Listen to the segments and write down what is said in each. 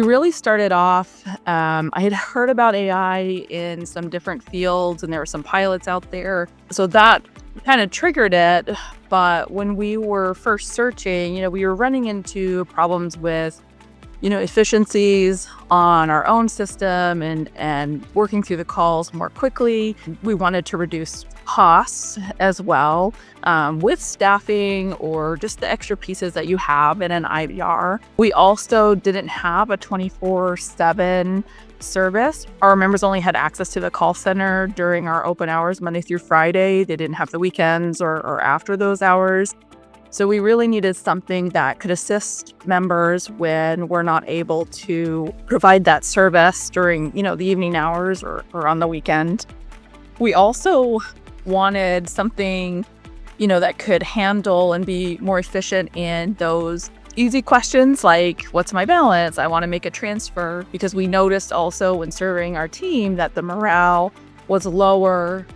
We really started off, I had heard about AI in some different fields, and there were some pilots out there. So that kind of triggered it. But when we were first searching, we were running into problems with, efficiencies on our own system and working through the calls more quickly. We wanted to reduce costs as well with staffing or just the extra pieces that you have in an IVR. We also didn't have a 24/7 service. Our members only had access to the call center during our open hours, Monday through Friday. They didn't have the weekends or after those hours. So we really needed something that could assist members when we're not able to provide that service during, the evening hours or on the weekend. We also wanted something, that could handle and be more efficient in those easy questions like, what's my balance? I want to make a transfer, because we noticed also when serving our team that the morale was lower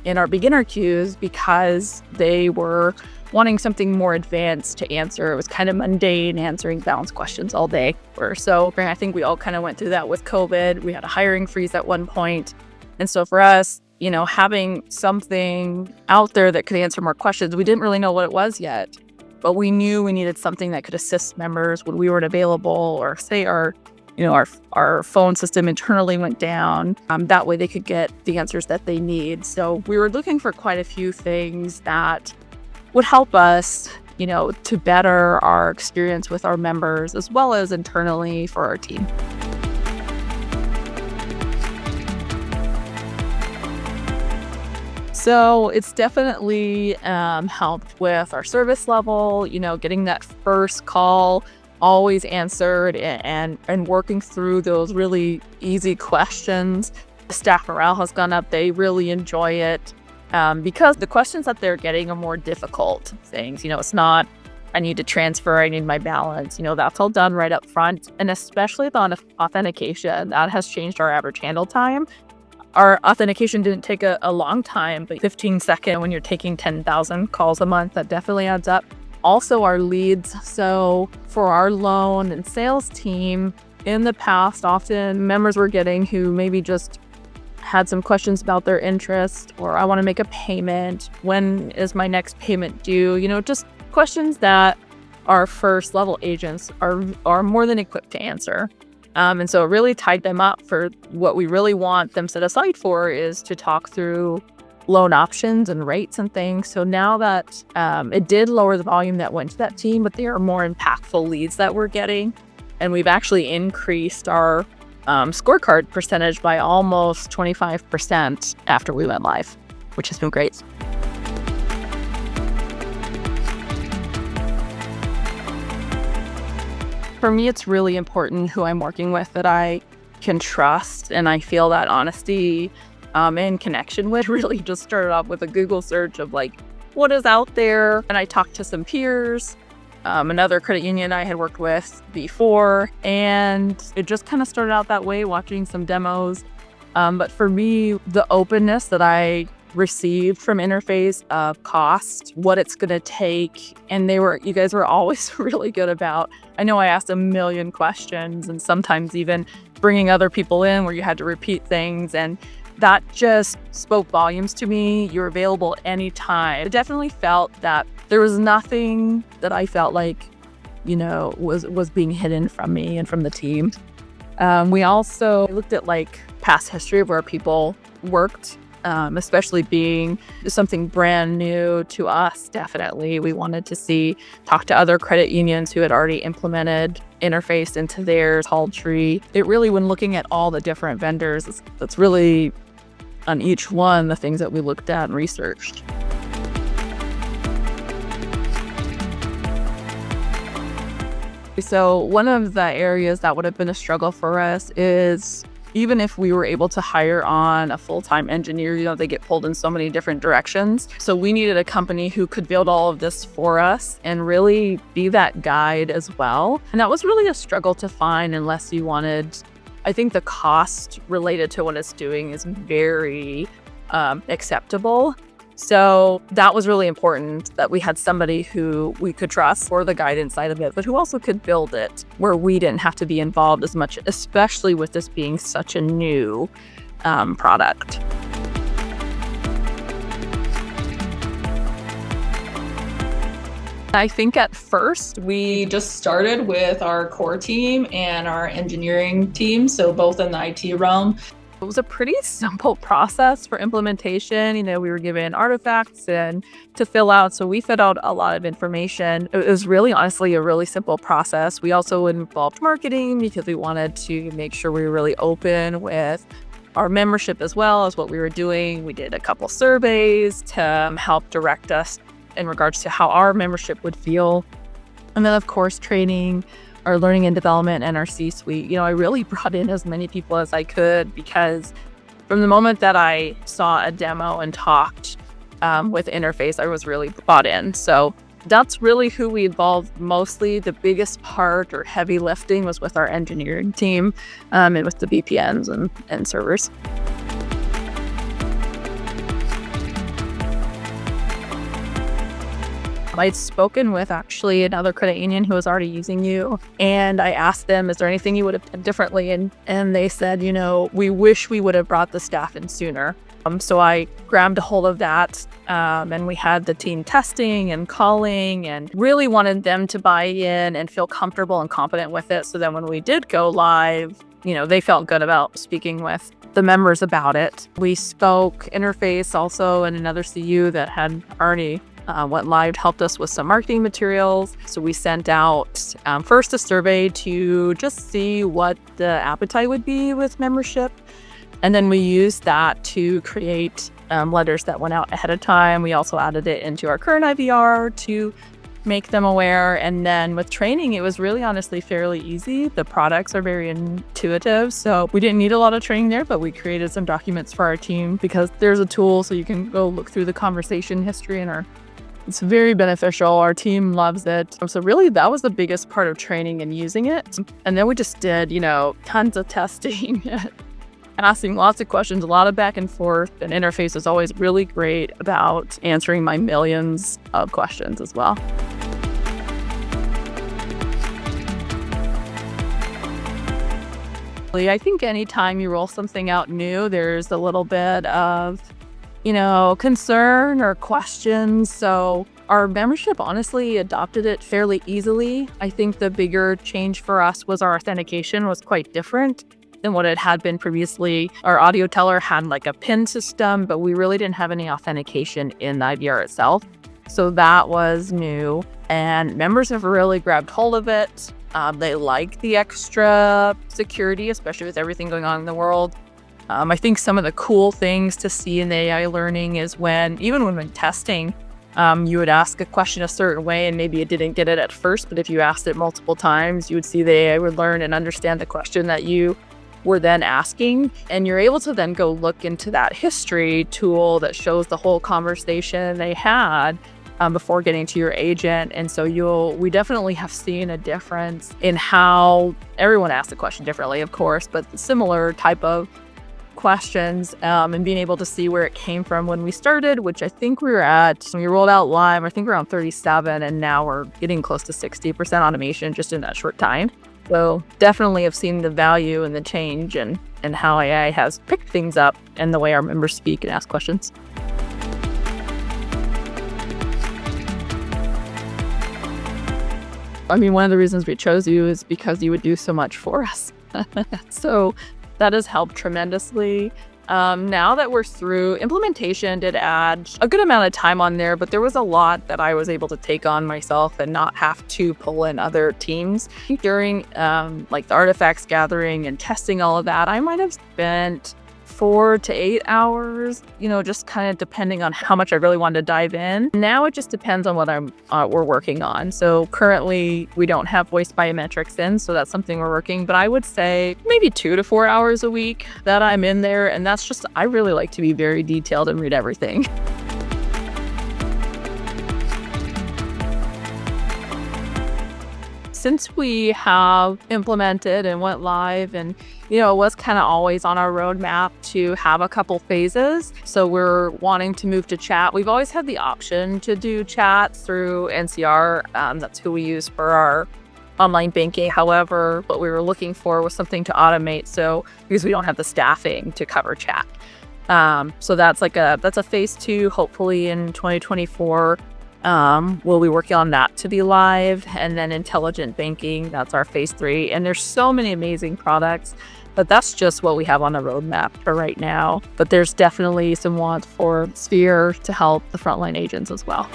in our beginner queues because they were wanting something more advanced to answer. It was kind of mundane answering balance questions all day. So I think we all kind of went through that with COVID. We had a hiring freeze at one point. And so for us, having something out there that could answer more questions, we didn't really know what it was yet, but we knew we needed something that could assist members when we weren't available, or say our phone system internally went down. That way they could get the answers that they need. So we were looking for quite a few things that would help us, to better our experience with our members as well as internally for our team. So it's definitely helped with our service level, getting that first call always answered and working through those really easy questions. The staff morale has gone up. They really enjoy it. Because the questions that they're getting are more difficult things. It's not, I need to transfer, I need my balance. That's all done right up front. And especially the authentication, that has changed our average handle time. Our authentication didn't take a long time, but 15 seconds when you're taking 10,000 calls a month, that definitely adds up. Also our leads. So for our loan and sales team, in the past, often members were getting who maybe just had some questions about their interest, or I want to make a payment. When is my next payment due? Just questions that our first level agents are more than equipped to answer. And so it really tied them up for what we really want them set aside for, is to talk through loan options and rates and things. So now that it did lower the volume that went to that team, but there are more impactful leads that we're getting. And we've actually increased our scorecard percentage by almost 25% after we went live, which has been great. For me, it's really important who I'm working with, that I can trust, and I feel that honesty and connection with. Really just started off with a Google search of what is out there, and I talked to some peers, another credit union I had worked with before, and it just kind of started out that way, watching some demos. But for me, the openness that I received from Interface of cost, what it's going to take, and you guys were always really good about, I know I asked a million questions, and sometimes even bringing other people in where you had to repeat things, and that just spoke volumes to me. You're available anytime. I definitely felt that there was nothing that I felt like, was being hidden from me and from the team. We also looked at past history of where people worked, especially being something brand new to us. Definitely, we wanted to talk to other credit unions who had already implemented Interface into their call tree. It really, when looking at all the different vendors, that's really on each one the things that we looked at and researched. So one of the areas that would have been a struggle for us is, even if we were able to hire on a full-time engineer, they get pulled in so many different directions. So we needed a company who could build all of this for us and really be that guide as well. And that was really a struggle to find, unless you wanted, I think the cost related to what it's doing is very acceptable. So that was really important, that we had somebody who we could trust for the guidance side of it, but who also could build it where we didn't have to be involved as much, especially with this being such a new product. I think at first we just started with our core team and our engineering team, so both in the IT realm. It was a pretty simple process for implementation. We were given artifacts and to fill out. So we filled out a lot of information. It was really, honestly, a really simple process. We also involved marketing because we wanted to make sure we were really open with our membership as well as what we were doing. We did a couple surveys to help direct us in regards to how our membership would feel. And then, of course, training, our learning and development, and our C-suite. I really brought in as many people as I could, because from the moment that I saw a demo and talked with Interface, I was really bought in. So that's really who we involved mostly. The biggest part or heavy lifting was with our engineering team and with the VPNs and servers. I'd spoken with actually another credit union who was already using you, and I asked them, is there anything you would have done differently? And they said, we wish we would have brought the staff in sooner. So I grabbed a hold of that, and we had the team testing and calling and really wanted them to buy in and feel comfortable and confident with it. So then when we did go live, they felt good about speaking with the members about it. We spoke Interface also, and another CU that had already went live, helped us with some marketing materials. So we sent out first a survey to just see what the appetite would be with membership. And then we used that to create letters that went out ahead of time. We also added it into our current IVR to make them aware. And then with training, it was really honestly fairly easy. The products are very intuitive. So we didn't need a lot of training there, but we created some documents for our team because there's a tool so you can go look through the conversation history and it's very beneficial. Our team loves it. So really that was the biggest part of training and using it. And then we just did, tons of testing, asking lots of questions, a lot of back and forth. And Interface is always really great about answering my millions of questions as well. I think anytime you roll something out new, there's a little bit of concern or questions. So our membership honestly adopted it fairly easily. I think the bigger change for us was our authentication was quite different than what it had been previously. Our audio teller had like a PIN system, but we really didn't have any authentication in the IVR itself. So that was new, and members have really grabbed hold of it. They like the extra security, especially with everything going on in the world. I think some of the cool things to see in the AI learning is even when testing, you would ask a question a certain way and maybe it didn't get it at first, but if you asked it multiple times, you would see the AI would learn and understand the question that you were then asking. And you're able to then go look into that history tool that shows the whole conversation they had before getting to your agent. And so we definitely have seen a difference in how everyone asks the question differently, of course, but similar type of questions and being able to see where it came from when we started, which I think we rolled out live, I think around 37, and now we're getting close to 60% automation just in that short time. So definitely have seen the value and the change and how AI has picked things up and the way our members speak and ask questions. One of the reasons we chose you is because you would do so much for us. So that has helped tremendously. Now that we're through, implementation did add a good amount of time on there, but there was a lot that I was able to take on myself and not have to pull in other teams. During the artifacts gathering and testing all of that, I might have spent 4 to 8 hours, just kind of depending on how much I really wanted to dive in. Now it just depends on what we're working on. So currently we don't have voice biometrics in, so that's something we're working, but I would say maybe 2 to 4 hours a week that I'm in there. And that's just, I really like to be very detailed and read everything. since we have implemented and went live, and it was kind of always on our roadmap to have a couple phases. So we're wanting to move to chat. We've always had the option to do chat through NCR. That's who we use for our online banking. However, what we were looking for was something to automate. So because we don't have the staffing to cover chat. So that's a phase 2, hopefully in 2024. We'll be working on that to be live, and then intelligent banking, that's our phase 3. And there's so many amazing products, but that's just what we have on the roadmap for right now. But there's definitely some want for Sphere to help the frontline agents as well.